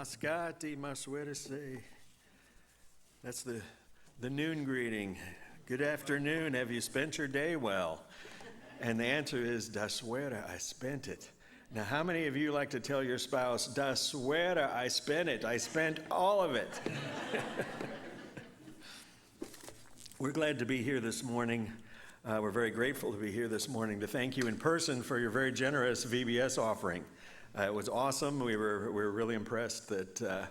Mascati, Maswerese. That's the noon greeting. Good afternoon. Have you spent your day well? And the answer is, da suera, I spent it. Now, how many of you like to tell your spouse, da suera, I spent it. I spent all of it. We're glad to be here this morning. We're very grateful to be here this morning to thank you in person for your very generous VBS offering. It was awesome. We were really impressed that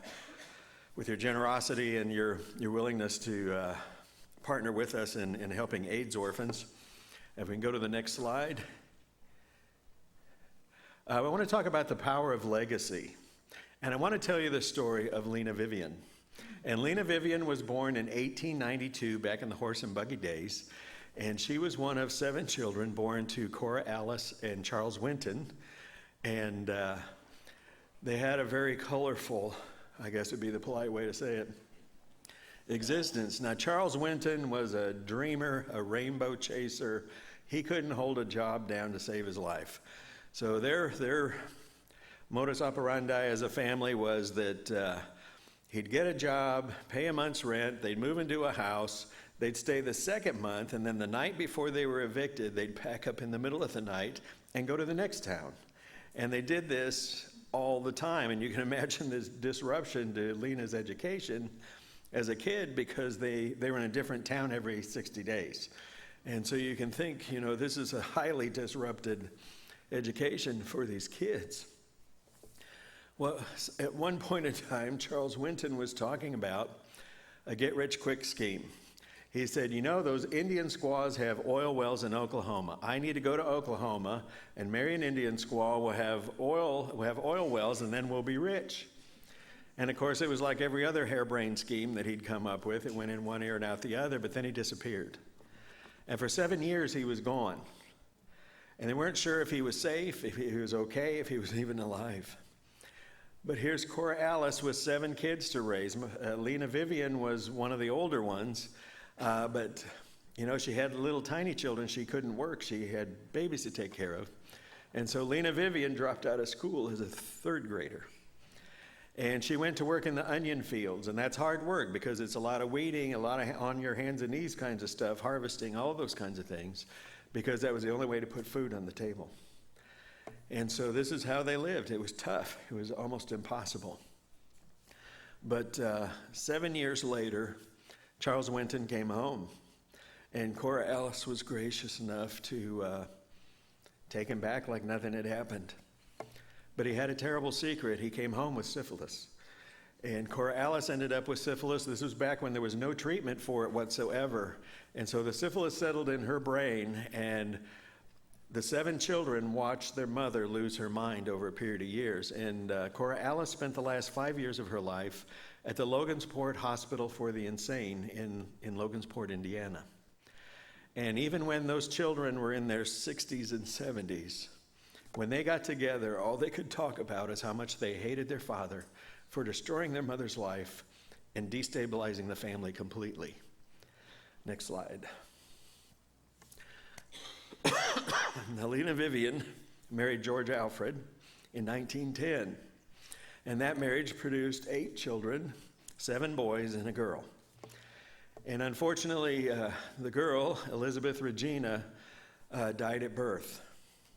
with your generosity and your willingness to partner with us in helping AIDS orphans. If we can go to the next slide. I want to talk about the power of legacy. And I want to tell you the story of Lena Vivian. And Lena Vivian was born in 1892, back in the horse and buggy days. And she was one of 7 children born to Cora Alice and Charles Winton. And they had a very colorful, I guess would be the polite way to say it, existence. Now, Charles Winton was a dreamer, a rainbow chaser. He couldn't hold a job down to save his life. So their modus operandi as a family was that he'd get a job, pay a month's rent, they'd move into a house, they'd stay the second month, and then the night before they were evicted, they'd pack up in the middle of the night and go to the next town. And they did this all the time, and you can imagine this disruption to Lena's education as a kid because they were in a different town every 60 days. And so you can think, this is a highly disrupted education for these kids. Well, at one point in time, Charles Winton was talking about a get-rich-quick scheme. He said, those Indian squaws have oil wells in Oklahoma. I need to go to Oklahoma and marry an Indian squaw. We'll have oil wells, and then we'll be rich. And of course, it was like every other harebrained scheme that he'd come up with. It went in one ear and out the other, but then he disappeared. And for 7 years, he was gone. And they weren't sure if he was safe, if he was okay, if he was even alive. But here's Cora Alice with 7 kids to raise. Lena Vivian was one of the older ones. But she had little tiny children. She couldn't work. She had babies to take care of. And so Lena Vivian dropped out of school as a 3rd grader. And she went to work in the onion fields. And that's hard work because it's a lot of weeding, a lot of on your hands and knees kinds of stuff, harvesting, all those kinds of things, because that was the only way to put food on the table. And so this is how they lived. It was tough. It was almost impossible. But 7 years later, Charles Winton came home, and Cora Alice was gracious enough to take him back like nothing had happened. But he had a terrible secret. He came home with syphilis. And Cora Alice ended up with syphilis. This was back when there was no treatment for it whatsoever. And so the syphilis settled in her brain, and the 7 children watched their mother lose her mind over a period of years. And Cora Alice spent the last 5 years of her life at the Logansport Hospital for the Insane in Logansport, Indiana. And even when those children were in their 60s and 70s, when they got together, all they could talk about is how much they hated their father for destroying their mother's life and destabilizing the family completely. Next slide. Now, Lena Vivian married George Alfred in 1910. And that marriage produced 8 children, 7 boys and a girl. And unfortunately, the girl, Elizabeth Regina, died at birth.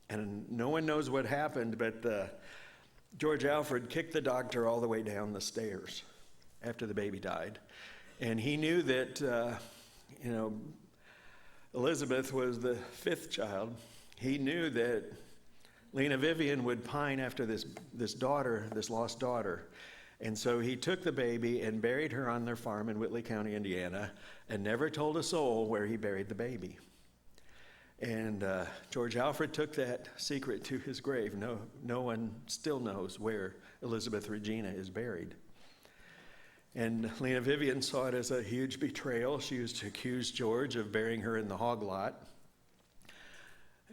And no one knows what happened, but George Alfred kicked the doctor all the way down the stairs after the baby died. And he knew that, Elizabeth was the 5th child. He knew that Lena Vivian would pine after this lost daughter. And so he took the baby and buried her on their farm in Whitley County, Indiana, and never told a soul where he buried the baby. And George Alfred took that secret to his grave. No one still knows where Elizabeth Regina is buried. And Lena Vivian saw it as a huge betrayal. She used to accuse George of burying her in the hog lot.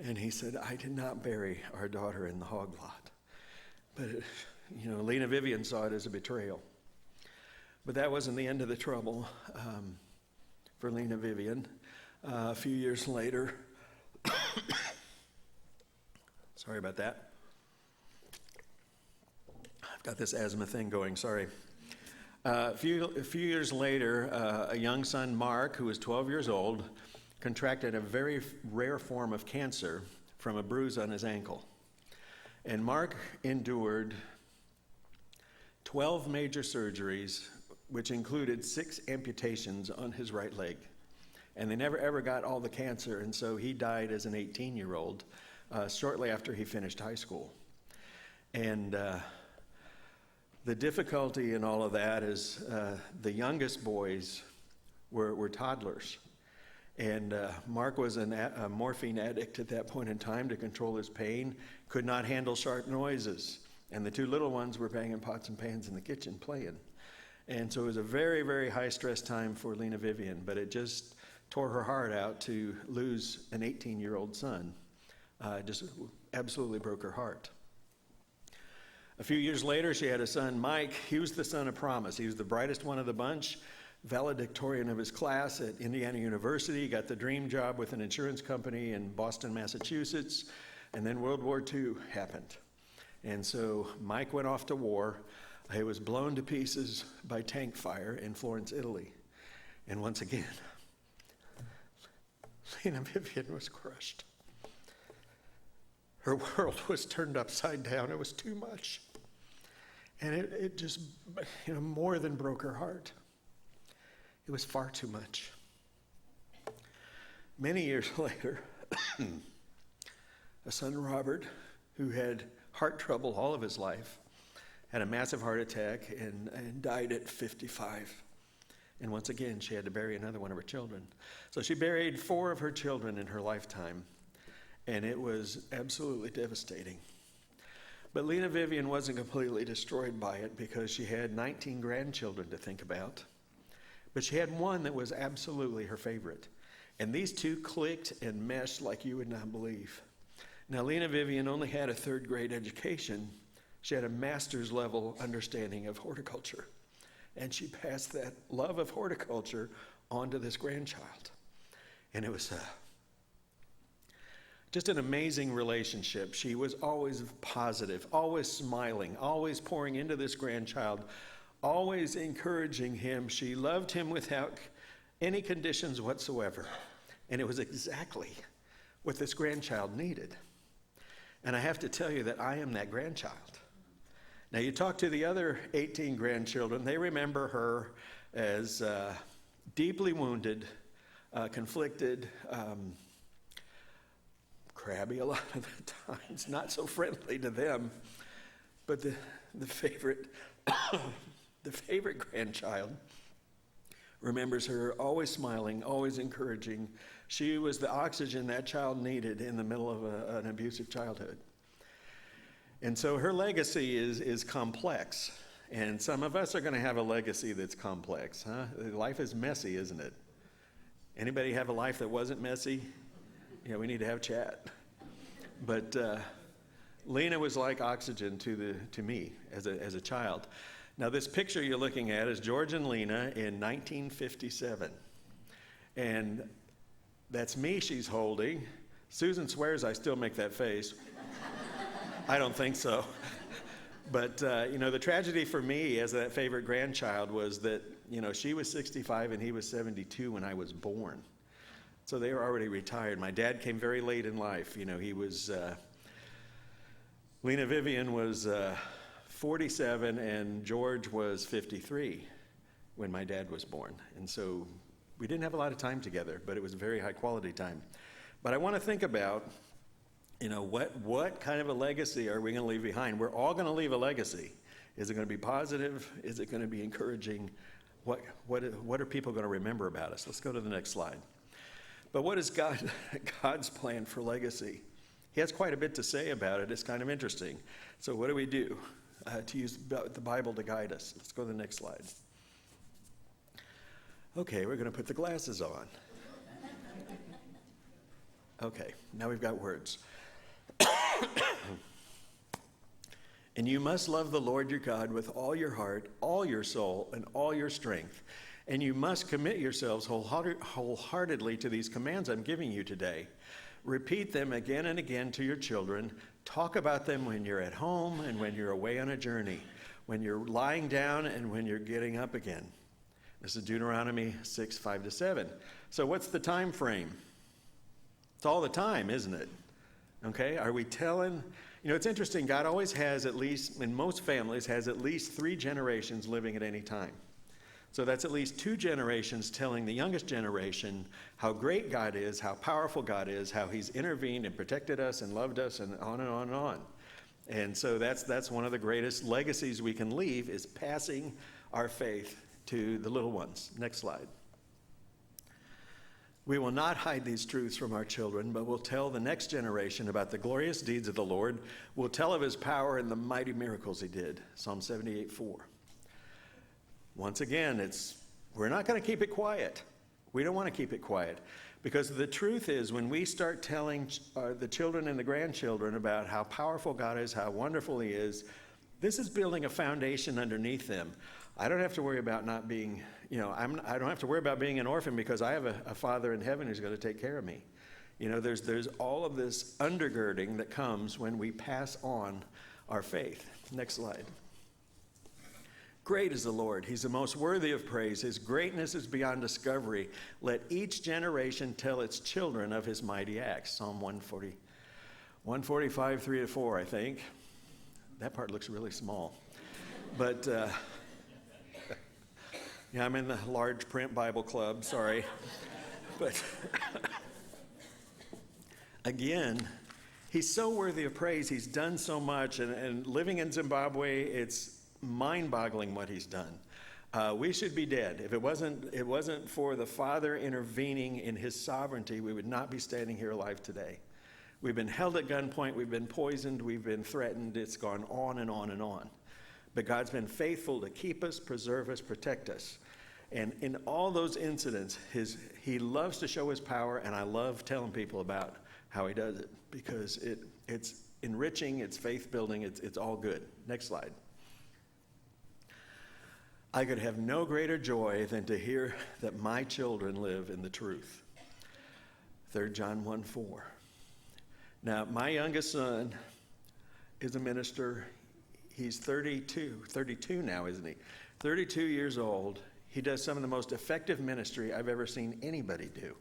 And he said, I did not bury our daughter in the hog lot. But, Lena Vivian saw it as a betrayal. But that wasn't the end of the trouble for Lena Vivian. A few years later, sorry about that. Got this asthma thing going, sorry. A few years later, a young son, Mark, who was 12 years old, contracted a very rare form of cancer from a bruise on his ankle. And Mark endured 12 major surgeries, which included 6 amputations on his right leg. And they never ever got all the cancer, and so he died as an 18-year-old shortly after he finished high school. And the difficulty in all of that is the youngest boys were toddlers. And Mark was a morphine addict at that point in time to control his pain, could not handle sharp noises. And the 2 little ones were banging pots and pans in the kitchen playing. And so it was a very, very high-stress time for Lena Vivian, but it just tore her heart out to lose an 18-year-old son. Just absolutely broke her heart. A few years later, she had a son, Mike. He was the son of promise. He was the brightest one of the bunch, valedictorian of his class at Indiana University, got the dream job with an insurance company in Boston, Massachusetts, and then World War II happened. And so Mike went off to war. He was blown to pieces by tank fire in Florence, Italy. And once again, Lena Vivian was crushed. Her world was turned upside down. It was too much. And it just, more than broke her heart. It was far too much. Many years later, a son, Robert, who had heart trouble all of his life, had a massive heart attack and died at 55. And once again, she had to bury another one of her children. So she buried 4 of her children in her lifetime. And it was absolutely devastating. But Lena Vivian wasn't completely destroyed by it because she had 19 grandchildren to think about. But she had one that was absolutely her favorite. And these 2 clicked and meshed like you would not believe. Now, Lena Vivian only had a 3rd grade education. She had a master's level understanding of horticulture. And she passed that love of horticulture on to this grandchild. And it was just an amazing relationship. She was always positive, always smiling, always pouring into this grandchild, always encouraging him. She loved him without any conditions whatsoever. And it was exactly what this grandchild needed. And I have to tell you that I am that grandchild. Now, you talk to the other 18 grandchildren, they remember her as deeply wounded, conflicted, crabby a lot of the times, not so friendly to them. But the favorite grandchild remembers her always smiling, always encouraging. She was the oxygen that child needed in the middle of an abusive childhood. And so her legacy is complex. And some of us are going to have a legacy that's complex, huh? Life is messy, isn't it? Anybody have a life that wasn't messy? Yeah, we need to have chat. But Lena was like oxygen to me as a child. Now, this picture you're looking at is George and Lena in 1957. And that's me she's holding. Susan swears I still make that face. I don't think so. But, the tragedy for me as that favorite grandchild was that, she was 65 and he was 72 when I was born. So they were already retired. My dad came very late in life. He was, Lena Vivian was 47 and George was 53 when my dad was born. And so we didn't have a lot of time together, but it was a very high quality time. But I want to think about, what kind of a legacy are we going to leave behind? We're all going to leave a legacy. Is it going to be positive? Is it going to be encouraging? What are people going to remember about us? Let's go to the next slide. But what is God's plan for legacy? He has quite a bit to say about it. It's kind of interesting. So what do we do to use the Bible to guide us? Let's go to the next slide. Okay, we're going to put the glasses on. Okay, now we've got words. And you must love the Lord your God with all your heart, all your soul, and all your strength. And you must commit yourselves wholeheartedly to these commands I'm giving you today. Repeat them again and again to your children. Talk about them when you're at home and when you're away on a journey. when you're lying down and when you're getting up again. This is Deuteronomy 6, 5 to 7. So what's the time frame? It's all the time, isn't it? Okay, are we telling? You know, it's interesting. God always has at least, in most families, has at least 3 generations living at any time. So that's at least 2 generations telling the youngest generation how great God is, how powerful God is, how he's intervened and protected us and loved us, and on and on and on. And so that's one of the greatest legacies we can leave, is passing our faith to the little ones. Next slide. We will not hide these truths from our children, but will tell the next generation about the glorious deeds of the Lord. We'll tell of his power and the mighty miracles he did. Psalm 78:4. Once again, we're not going to keep it quiet. We don't want to keep it quiet, because the truth is, when we start telling the children and the grandchildren about how powerful God is, how wonderful he is, this is building a foundation underneath them. I don't have to worry about not being, I don't have to worry about being an orphan, because I have a Father in heaven who's going to take care of me. You know, there's all of this undergirding that comes when we pass on our faith. Next slide. Great is the Lord. He's the most worthy of praise. His greatness is beyond discovery. Let each generation tell its children of his mighty acts. Psalm 145, 3 to 4, I think. That part looks really small. But, yeah, I'm in the large print Bible club, sorry. But, again, he's so worthy of praise. He's done so much. And living in Zimbabwe, it's mind-boggling what he's done. We should be dead. If it wasn't for the Father intervening in his sovereignty, we would not be standing here alive today. We've been held at gunpoint, we've been poisoned, we've been threatened. It's gone on and on and on. But God's been faithful to keep us, preserve us, protect us. And in all those incidents, he loves to show his power, and I love telling people about how he does it, because it's enriching, it's faith building, it's all good. Next slide. I could have no greater joy than to hear that my children live in the truth. 3 John 1:4. Now, my youngest son is a minister. He's 32 now, isn't he? 32 years old. He does some of the most effective ministry I've ever seen anybody do.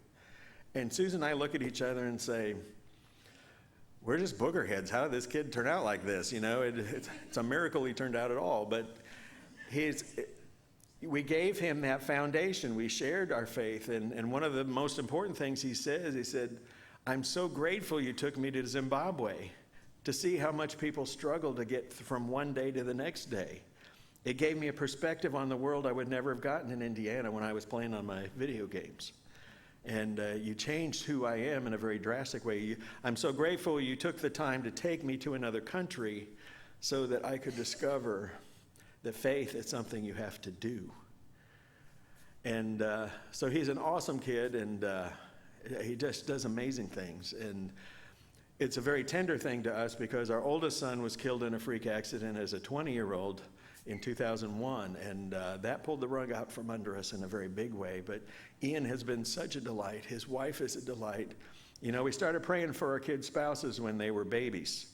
And Susan and I look at each other and say, we're just boogerheads. How did this kid turn out like this? You know, it's a miracle he turned out at all. But we gave him that foundation. We shared our faith. And one of the most important things he said, I'm so grateful you took me to Zimbabwe to see how much people struggle to get from one day to the next day. It gave me a perspective on the world I would never have gotten in Indiana when I was playing on my video games. And you changed who I am in a very drastic way. I'm so grateful you took the time to take me to another country so that I could discover that faith is something you have to do. And so he's an awesome kid, and he just does amazing things. And it's a very tender thing to us, because our oldest son was killed in a freak accident as a 20-year-old in 2001, and that pulled the rug out from under us in a very big way. But Ian has been such a delight. His wife is a delight. You know, we started praying for our kids' spouses when they were babies.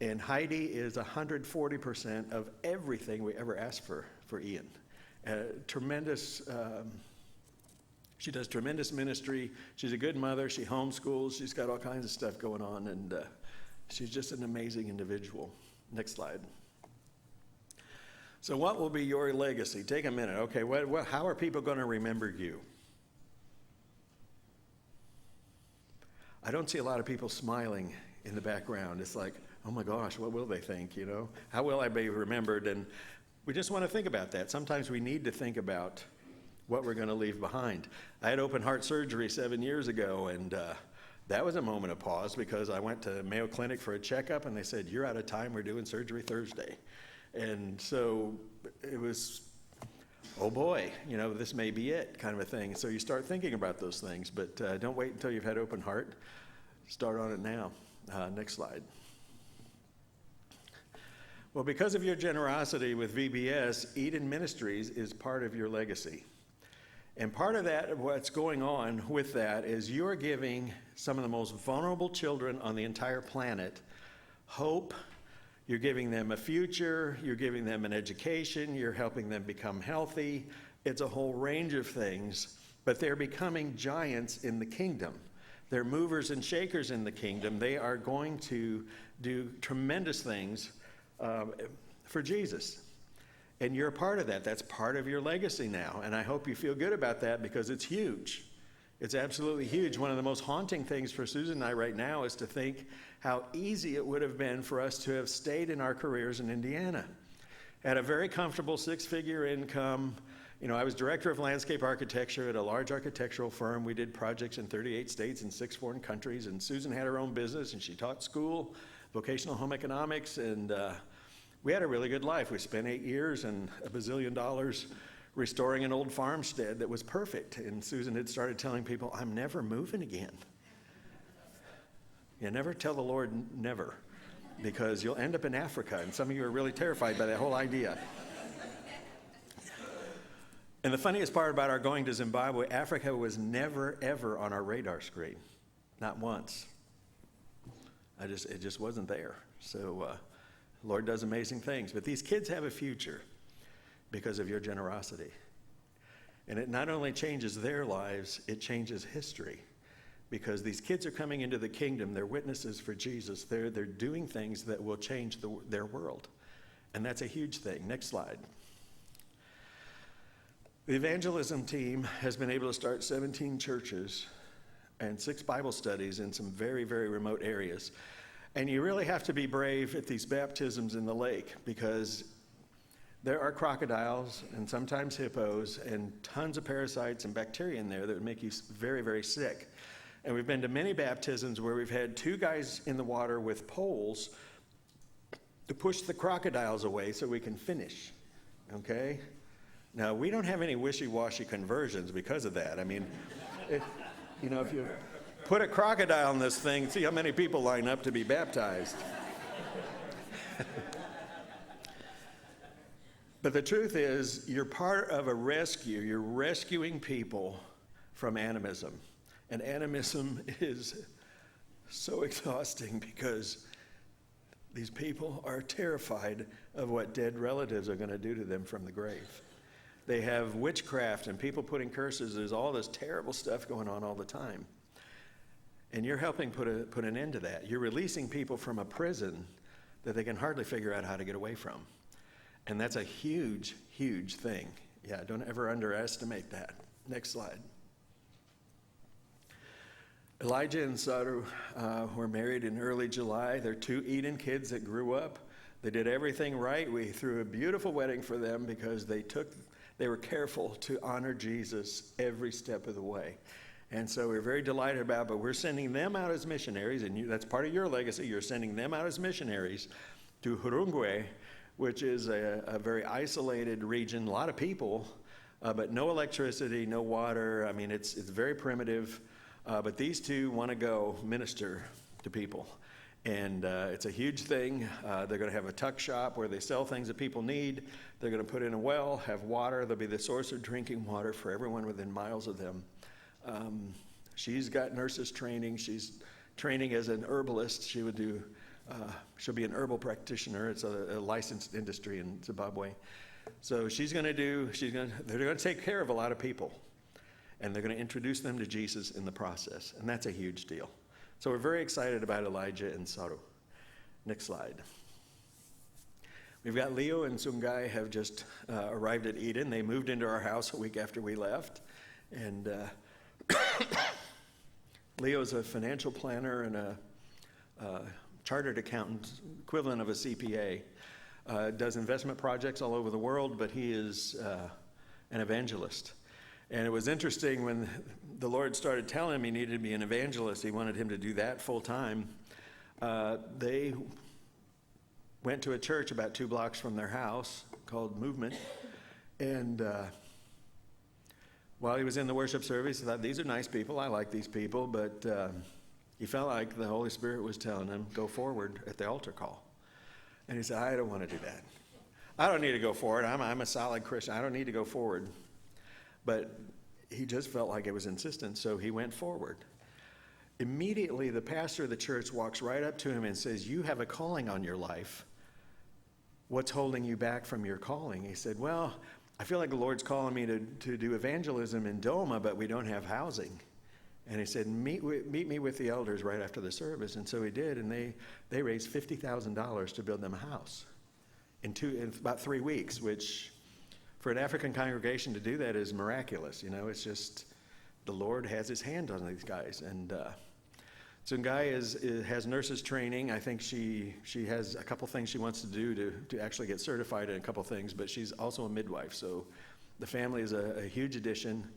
And Heidi is 140% of everything we ever asked for Ian. Tremendous, she does tremendous ministry. She's a good mother. She homeschools. She's got all kinds of stuff going on, and she's just an amazing individual. Next slide. So what will be your legacy? Take a minute. Okay, how are people going to remember you? I don't see a lot of people smiling in the background. It's like, oh my gosh, what will they think, you know? How will I be remembered? And we just want to think about that. Sometimes we need to think about what we're going to leave behind. I had open heart surgery 7 years ago, and that was a moment of pause, because I went to Mayo Clinic for a checkup, and they said, you're out of time, we're doing surgery Thursday. And so it was, oh boy, you know, this may be it, kind of a thing. So you start thinking about those things, but don't wait until you've had open heart. Start on it now. Next slide. Well, because of your generosity with VBS, Eden Ministries is part of your legacy. And part of that, what's going on with that, is you're giving some of the most vulnerable children on the entire planet hope. You're giving them a future. You're giving them an education. You're helping them become healthy. It's a whole range of things. But they're becoming giants in the kingdom. They're movers and shakers in the kingdom. They are going to do tremendous things for Jesus. And you're a part of that. That's part of your legacy now. And I hope you feel good about that because it's huge. It's absolutely huge. One of the most haunting things for Susan and I right now is to think how easy it would have been for us to have stayed in our careers in Indiana. Had a very comfortable six-figure income. You know, I was director of landscape architecture at a large architectural firm. We did projects in 38 states and 6 foreign countries. And Susan had her own business, and she taught school, vocational home economics, and we had a really good life. We spent 8 years and $1 bazillion restoring an old farmstead that was perfect. And Susan had started telling people, I'm never moving again. You never tell the Lord never, because you'll end up in Africa, and some of you are really terrified by that whole idea. And the funniest part about our going to Zimbabwe, Africa was never, ever on our radar screen. Not once. It just wasn't there. So Lord does amazing things. But these kids have a future because of your generosity. And it not only changes their lives, it changes history. Because these kids are coming into the kingdom. They're witnesses for Jesus. They're doing things that will change their world. And that's a huge thing. Next slide. The evangelism team has been able to start 17 churches and 6 Bible studies in some very, very remote areas. And you really have to be brave at these baptisms in the lake because there are crocodiles and sometimes hippos and tons of parasites and bacteria in there that would make you very, very sick. And we've been to many baptisms where we've had 2 guys in the water with poles to push the crocodiles away so we can finish, okay? Now, we don't have any wishy-washy conversions because of that. I mean, if you put a crocodile in this thing, see how many people line up to be baptized. But the truth is, you're part of a rescue. You're rescuing people from animism. And animism is so exhausting because these people are terrified of what dead relatives are going to do to them from the grave. They have witchcraft and people putting curses. There's all this terrible stuff going on all the time. And you're helping put an end to that. You're releasing people from a prison that they can hardly figure out how to get away from. And that's a huge, huge thing. Yeah, don't ever underestimate that. Next slide. Elijah and Saru were married in early July. They're 2 Eden kids that grew up. They did everything right. We threw a beautiful wedding for them because they were careful to honor Jesus every step of the way. And so we're very delighted about it, but we're sending them out as missionaries, and that's part of your legacy. You're sending them out as missionaries to Hurungwe, which is a very isolated region, a lot of people, but no electricity, no water. I mean, it's very primitive, but these 2 want to go minister to people. And it's a huge thing. They're going to have a tuck shop where they sell things that people need. They're going to put in a well, have water. They'll be the source of drinking water for everyone within miles of them. She's got nurses training. She's training as an herbalist. She'll be an herbal practitioner. It's a licensed industry in Zimbabwe. So they're going to take care of a lot of people. And they're going to introduce them to Jesus in the process. And that's a huge deal. So we're very excited about Elijah and Saru. Next slide. We've got Leo and Sungai have just arrived at Eden. They moved into our house a week after we left. And Leo's a financial planner and a chartered accountant, equivalent of a CPA. Does investment projects all over the world, but he is an evangelist. And it was interesting when the Lord started telling him he needed to be an evangelist. He wanted him to do that full time. They went to a church about 2 blocks from their house called Movement. And while he was in the worship service, he thought, these are nice people. I like these people. But he felt like the Holy Spirit was telling him, go forward at the altar call. And he said, I don't want to do that. I don't need to go forward. I'm a solid Christian. I don't need to go forward. But he just felt like it was insistent, so he went forward. Immediately, the pastor of the church walks right up to him and says, you have a calling on your life what's holding you back from your calling? He said, well, I feel like the Lord's calling me to do evangelism in Doma, but we don't have housing. And he said, meet me with the elders right after the service. And so he did, and they raised $50,000 to build them a house in about 3 weeks, which for an African congregation to do that is miraculous. You know, it's just the Lord has his hand on these guys. And Sungai has nurses training. I think she has a couple things she wants to do to actually get certified in a couple things, but she's also a midwife. So the family is a huge addition.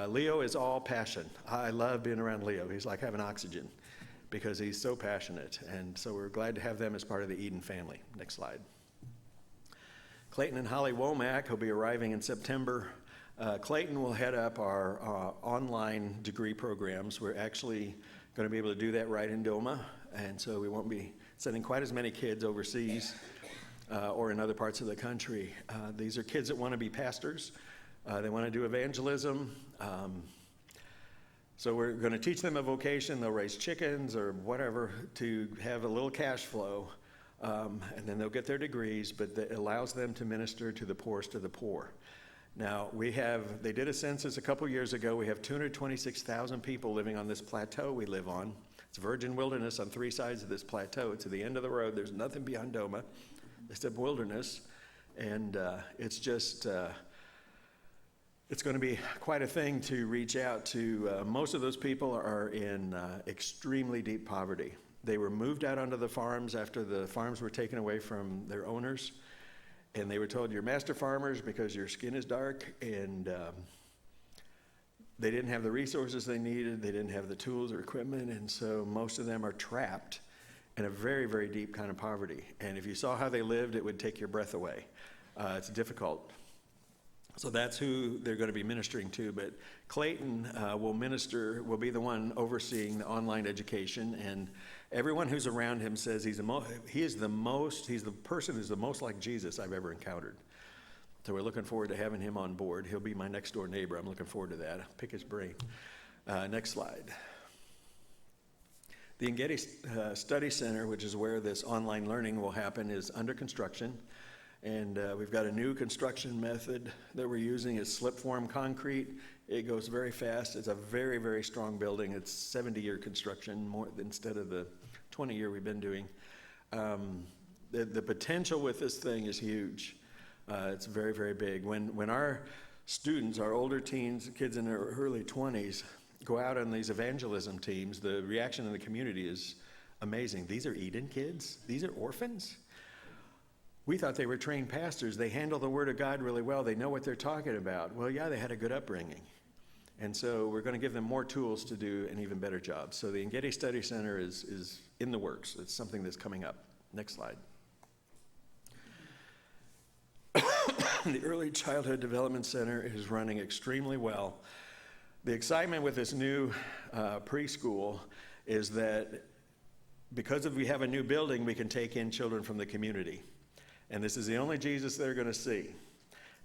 Leo is all passion. I love being around Leo. He's like having oxygen because he's so passionate. And so we're glad to have them as part of the Eden family. Next slide. Clayton and Holly Womack will be arriving in September. Clayton will head up our online degree programs. We're actually going to be able to do that right in Doma, and so we won't be sending quite as many kids overseas or in other parts of the country. These are kids that want to be pastors. They want to do evangelism. So we're going to teach them a vocation. They'll raise chickens or whatever to have a little cash flow, and then they'll get their degrees, but that allows them to minister to the poorest of the poor. Now, they did a census a couple years ago. We have 226,000 people living on this plateau we live on. It's virgin wilderness on 3 sides of this plateau. To the end of the road, there's nothing beyond Doma except wilderness. And it's just, it's going to be quite a thing to reach out to. Most of those people are in extremely deep poverty. They were moved out onto the farms after the farms were taken away from their owners. And they were told, you're master farmers because your skin is dark, and they didn't have the resources they needed. They didn't have the tools or equipment, and so most of them are trapped in a very, very deep kind of poverty. And if you saw how they lived, it would take your breath away. It's difficult. So that's who they're going to be ministering to. But Clayton will be the one overseeing the online education, and everyone who's around him says he's the person who's the most like Jesus I've ever encountered. So we're looking forward to having him on board. He'll be my next door neighbor. I'm looking forward to that. I'll pick his brain. Next slide. The Ngeti Study Center, which is where this online learning will happen, is under construction. And we've got a new construction method that we're using. It's slip-form concrete. It goes very fast. It's a very, very strong building. It's 70-year construction instead of the 20-year we've been doing. The potential with this thing is huge. It's very, very big. When our students, our older teens, kids in their early 20s, go out on these evangelism teams, the reaction in the community is amazing. These are Eden kids? These are orphans? We thought they were trained pastors. They handle the Word of God really well. They know what they're talking about. Well, yeah, they had a good upbringing. And so we're going to give them more tools to do an even better job. So the Ngeti Study Center is in the works. It's something that's coming up. Next slide. The Early Childhood Development Center is running extremely well. The excitement with this new preschool is that because we have a new building, we can take in children from the community. And this is the only Jesus they're going to see.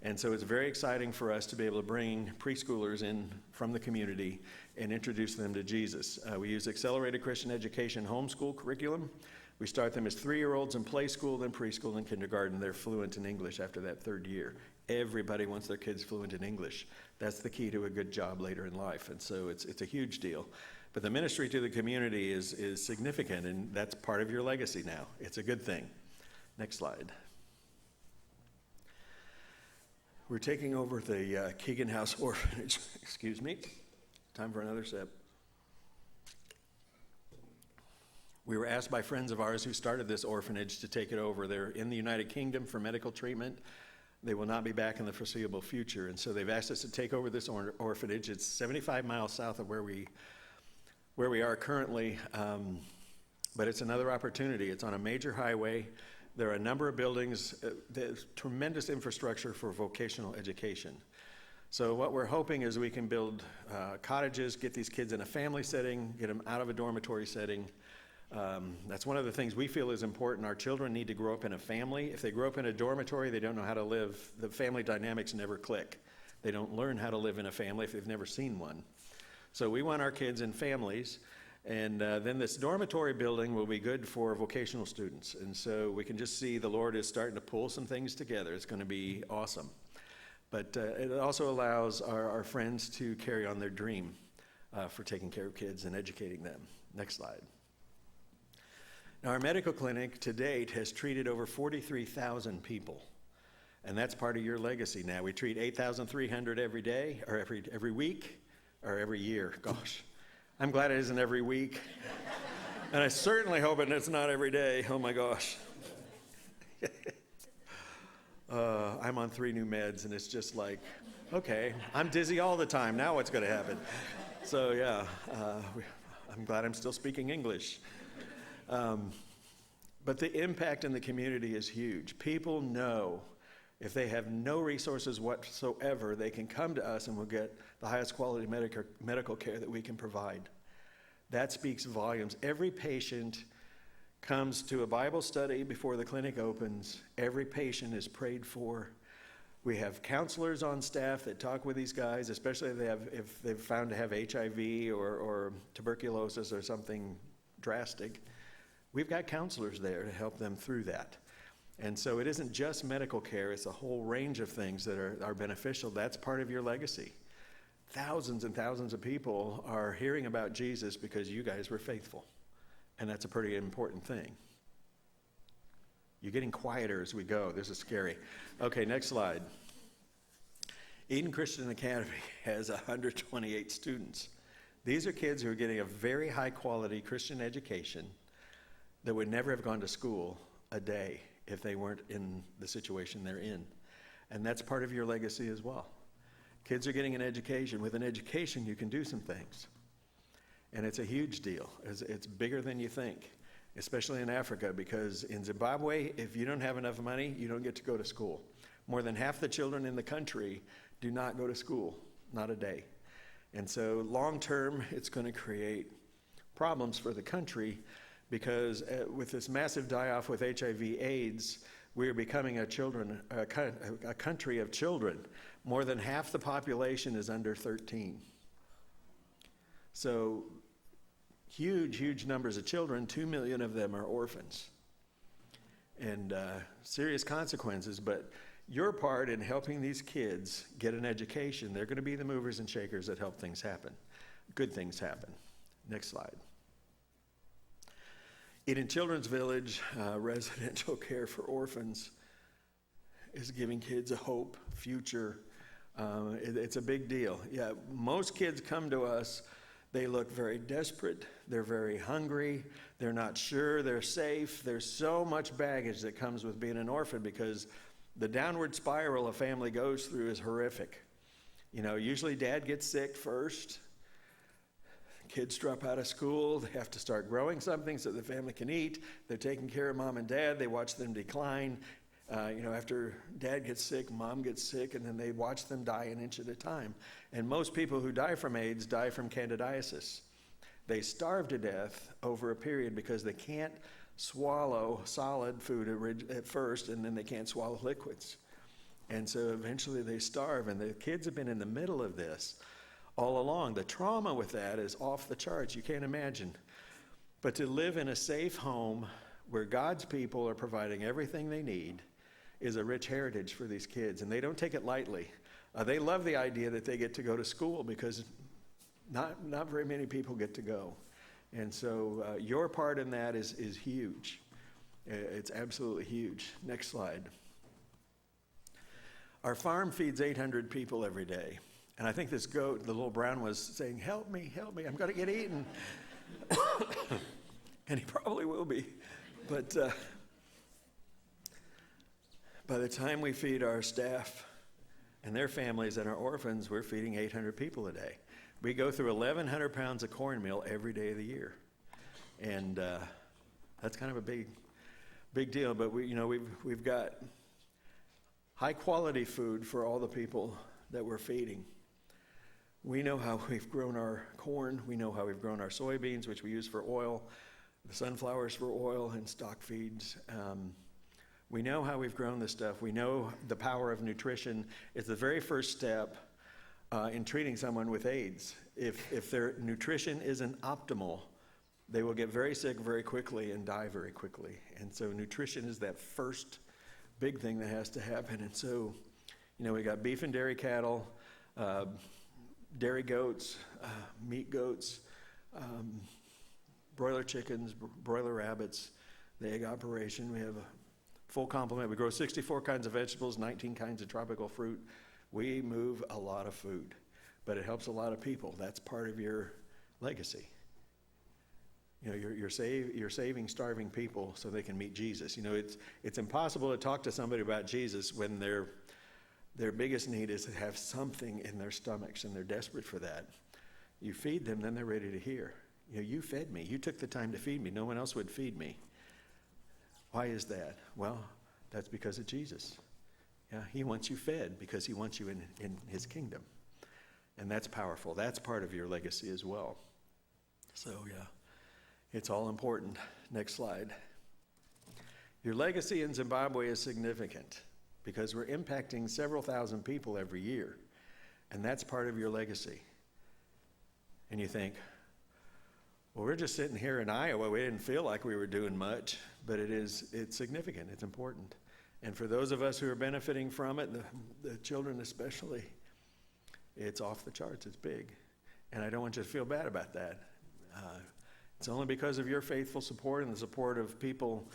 And so it's very exciting for us to be able to bring preschoolers in from the community and introduce them to Jesus. We use accelerated Christian education homeschool curriculum. We start them as 3-year-olds in play school, then preschool, and kindergarten. They're fluent in English after that 3rd year. Everybody wants their kids fluent in English. That's the key to a good job later in life. And so it's a huge deal. But the ministry to the community is significant, and that's part of your legacy now. It's a good thing. Next slide. We're taking over the Keegan House Orphanage. Excuse me. Time for another sip. We were asked by friends of ours who started this orphanage to take it over. They're in the United Kingdom for medical treatment. They will not be back in the foreseeable future. And so they've asked us to take over this orphanage. It's 75 miles south of where we are currently, but it's another opportunity. It's on a major highway. There are a number of buildings. There's tremendous infrastructure for vocational education. So what we're hoping is we can build cottages, get these kids in a family setting, get them out of a dormitory setting. That's one of the things we feel is important. Our children need to grow up in a family. If they grow up in a dormitory, they don't know how to live. The family dynamics never click. They don't learn how to live in a family if they've never seen one. So we want our kids in families. And then this dormitory building will be good for vocational students. And so we can just see the Lord is starting to pull some things together. It's going to be awesome. But it also allows our friends to carry on their dream for taking care of kids and educating them. Next slide. Now, our medical clinic to date has treated over 43,000 people. And that's part of your legacy now. We treat 8,300 every day, or every week, or every year. Gosh, I'm glad it isn't every week. And I certainly hope it's not every day. Oh my gosh. I'm on 3 new meds, and it's just like, okay, I'm dizzy all the time. Now what's going to happen? So yeah, I'm glad I'm still speaking English. But the impact in the community is huge. People know if they have no resources whatsoever, they can come to us and we'll get the highest quality medical care that we can provide. That speaks volumes. Every patient comes to a Bible study before the clinic opens. Every patient is prayed for. We have counselors on staff that talk with these guys, especially if they've found to have HIV or tuberculosis or something drastic. We've got counselors there to help them through that. And so it isn't just medical care, it's a whole range of things that are beneficial. That's part of your legacy. Thousands and thousands of people are hearing about Jesus because you guys were faithful. And that's a pretty important thing. You're getting quieter as we go. This is scary. Okay, next slide. Eden Christian Academy has 128 students. These are kids who are getting a very high quality Christian education that would never have gone to school a day if they weren't in the situation they're in. And that's part of your legacy as well. Kids are getting an education. With an education, you can do some things. And it's a huge deal. It's bigger than you think, especially in Africa, because in Zimbabwe, if you don't have enough money, you don't get to go to school. More than half the children in the country do not go to school, not a day. And so long term, it's going to create problems for the country because with this massive die-off with HIV/AIDS, we are becoming a country of children. More than half the population is under 13. So huge numbers of children, 2 million of them are orphans. And serious consequences, but your part in helping these kids get an education, they're going to be the movers and shakers that help things happen. Good things happen. Next slide. Eden Children's Village, residential care for orphans, is giving kids a hope, future. It's a big deal. Yeah, most kids come to us, they look very desperate, they're very hungry, they're not sure they're safe. There's so much baggage that comes with being an orphan because the downward spiral a family goes through is horrific. You know, usually dad gets sick first. Kids drop out of school. They have to start growing something so the family can eat. They're taking care of mom and dad. They watch them decline. After dad gets sick, mom gets sick, and then they watch them die an inch at a time. And most people who die from AIDS die from candidiasis. They starve to death over a period because they can't swallow solid food at first, and then they can't swallow liquids. And so eventually they starve, and the kids have been in the middle of this all along. The trauma with that is off the charts. You can't imagine. But to live in a safe home where God's people are providing everything they need is a rich heritage for these kids, and they don't take it lightly. They love the idea that they get to go to school because not very many people get to go. And so your part in that is huge. It's absolutely huge. Next slide. Our farm feeds 800 people every day. And I think this goat, the little brown, was saying, help me, I'm going to get eaten. And he probably will be. But by the time we feed our staff and their families and our orphans, we're feeding 800 people a day. We go through 1,100 pounds of cornmeal every day of the year. And that's kind of a big deal. But we've got high quality food for all the people that we're feeding. We know how we've grown our corn. We know how we've grown our soybeans, which we use for oil, the sunflowers for oil and stock feeds. We know how we've grown this stuff. We know the power of nutrition. It's the very first step in treating someone with AIDS. If their nutrition isn't optimal, they will get very sick very quickly and die very quickly. And so nutrition is that first big thing that has to happen. And so, we got beef and dairy cattle, dairy goats, meat goats, broiler chickens, broiler rabbits, the egg operation. We have a full complement. We grow 64 kinds of vegetables, 19 kinds of tropical fruit. We move a lot of food, but it helps a lot of people. That's part of your legacy. You're saving starving people so they can meet Jesus. It's impossible to talk to somebody about Jesus when their biggest need is to have something in their stomachs, and they're desperate for that. You feed them, then they're ready to hear. You fed me. You took the time to feed me. No one else would feed me. Why is that? Well, that's because of Jesus. Yeah, he wants you fed because he wants you in his kingdom. And that's powerful. That's part of your legacy as well. So, yeah, it's all important. Next slide. Your legacy in Zimbabwe is significant because we're impacting several thousand people every year. And that's part of your legacy. And you think, well, we're just sitting here in Iowa. We didn't feel like we were doing much, but it's significant. It's important. And for those of us who are benefiting from it, the children especially, it's off the charts. It's big. And I don't want you to feel bad about that. It's only because of your faithful support and the support of people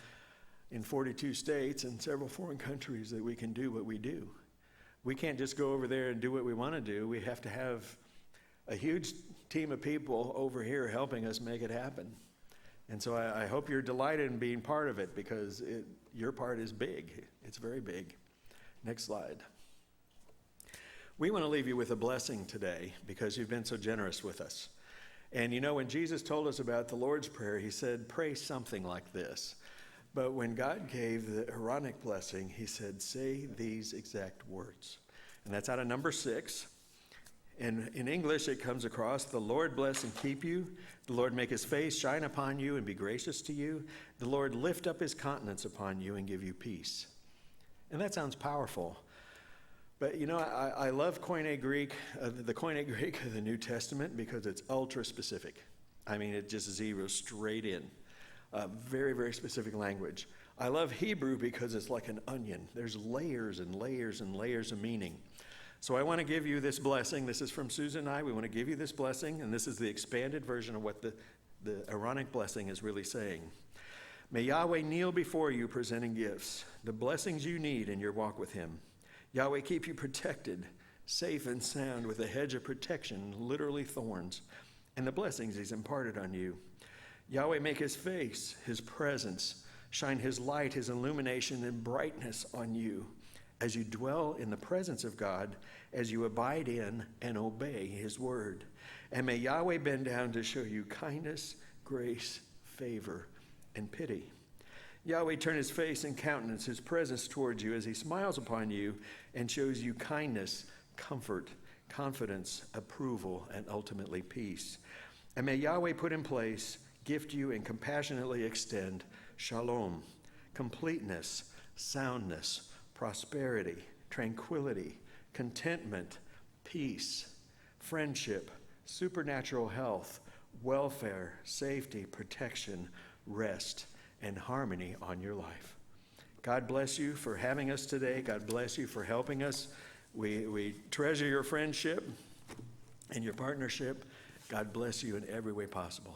in 42 states and several foreign countries that we can do what we do. We can't just go over there and do what we want to do. We have to have a huge team of people over here helping us make it happen. And so I hope you're delighted in being part of it because your part is big. It's very big. Next slide. We want to leave you with a blessing today because you've been so generous with us. And when Jesus told us about the Lord's Prayer, he said, pray something like this. But when God gave the Aaronic blessing, he said, say these exact words. And that's out of number 6. And in English, it comes across, the Lord bless and keep you. The Lord make his face shine upon you and be gracious to you. The Lord lift up his countenance upon you and give you peace. And that sounds powerful. But, I love Koine Greek, the Koine Greek of the New Testament because it's ultra specific. I mean, it just zeroes straight in. Very, very specific language. I love Hebrew because it's like an onion. There's layers and layers and layers of meaning. So I want to give you this blessing. This is from Susan and I. We want to give you this blessing, and this is the expanded version of what the Aaronic blessing is really saying. May Yahweh kneel before you presenting gifts, the blessings you need in your walk with him. Yahweh keep you protected, safe and sound with a hedge of protection, literally thorns, and the blessings he's imparted on you. Yahweh make his face, his presence, shine his light, his illumination and brightness on you as you dwell in the presence of God, as you abide in and obey his word. And may Yahweh bend down to show you kindness, grace, favor, and pity. Yahweh turn his face and countenance, his presence towards you as he smiles upon you and shows you kindness, comfort, confidence, approval, and ultimately peace. And may Yahweh put in place, gift you, and compassionately extend shalom, completeness, soundness, prosperity, tranquility, contentment, peace, friendship, supernatural health, welfare, safety, protection, rest, and harmony on your life. God bless you for having us today. God bless you for helping us. We treasure your friendship and your partnership. God bless you in every way possible.